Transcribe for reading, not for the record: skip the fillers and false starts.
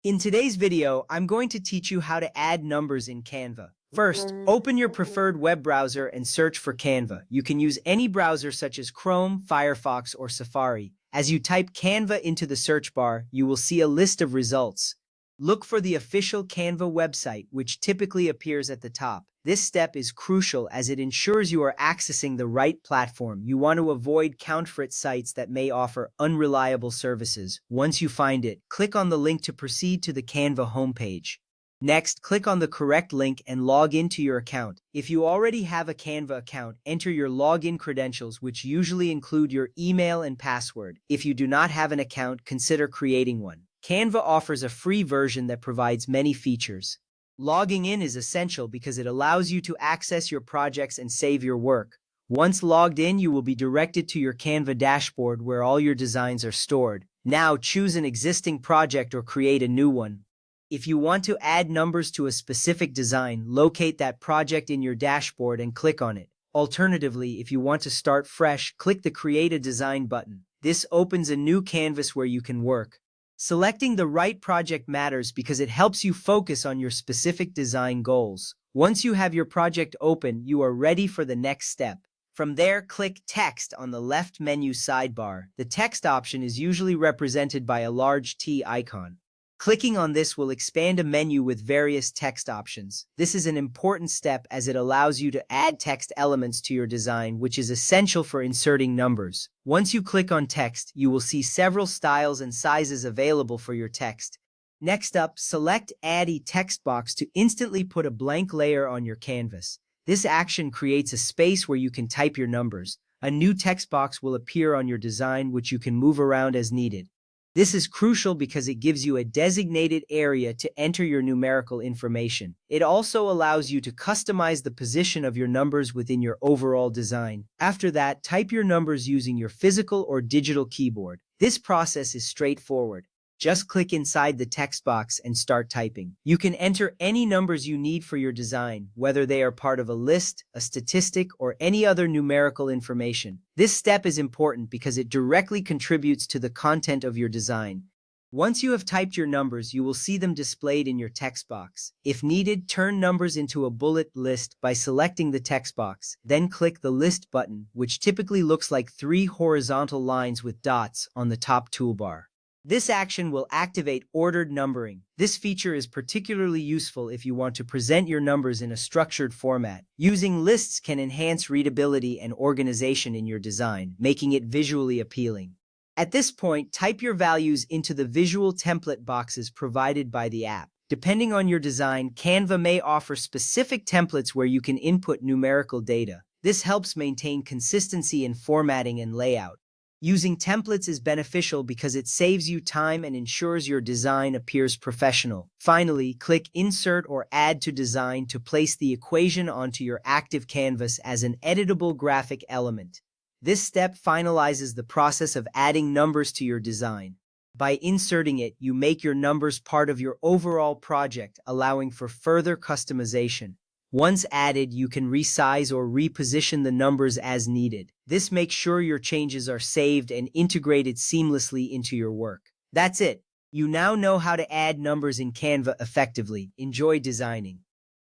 In today's video, I'm going to teach you how to add numbers in Canva. First, open your preferred web browser and search for Canva. You can use any browser such as Chrome, Firefox, or Safari. As you type Canva into the search bar, you will see a list of results. Look for the official Canva website, which typically appears at the top. This step is crucial as it ensures you are accessing the right platform. You want to avoid counterfeit sites that may offer unreliable services. Once you find it, click on the link to proceed to the Canva homepage. Next, click on the correct link and log into your account. If you already have a Canva account, enter your login credentials, which usually include your email and password. If you do not have an account, consider creating one. Canva offers a free version that provides many features. Logging in is essential because it allows you to access your projects and save your work. Once logged in, you will be directed to your Canva dashboard where all your designs are stored. Now choose an existing project or create a new one. If you want to add numbers to a specific design, locate that project in your dashboard and click on it. Alternatively, if you want to start fresh, click the Create a Design button. This opens a new canvas where you can work. Selecting the right project matters because it helps you focus on your specific design goals. Once you have your project open, you are ready for the next step. From there, click Text on the left menu sidebar. The text option is usually represented by a large T icon. Clicking on this will expand a menu with various text options. This is an important step as it allows you to add text elements to your design, which is essential for inserting numbers. Once you click on text, you will see several styles and sizes available for your text. Next up, select Add a Text Box to instantly put a blank layer on your canvas. This action creates a space where you can type your numbers. A new text box will appear on your design, which you can move around as needed. This is crucial because it gives you a designated area to enter your numerical information. It also allows you to customize the position of your numbers within your overall design. After that, type your numbers using your physical or digital keyboard. This process is straightforward. Just click inside the text box and start typing. You can enter any numbers you need for your design, whether they are part of a list, a statistic, or any other numerical information. This step is important because it directly contributes to the content of your design. Once you have typed your numbers, you will see them displayed in your text box. If needed, turn numbers into a bullet list by selecting the text box. Then click the List button, which typically looks like 3 horizontal lines with dots on the top toolbar. This action will activate ordered numbering. This feature is particularly useful if you want to present your numbers in a structured format. Using lists can enhance readability and organization in your design, making it visually appealing. At this point, type your values into the visual template boxes provided by the app. Depending on your design, Canva may offer specific templates where you can input numerical data. This helps maintain consistency in formatting and layout. Using templates is beneficial because it saves you time and ensures your design appears professional. Finally, click Insert or Add to Design to place the equation onto your active canvas as an editable graphic element. This step finalizes the process of adding numbers to your design. By inserting it, you make your numbers part of your overall project, allowing for further customization. Once added, you can resize or reposition the numbers as needed. This makes sure your changes are saved and integrated seamlessly into your work. That's it. You now know how to add numbers in Canva effectively. Enjoy designing.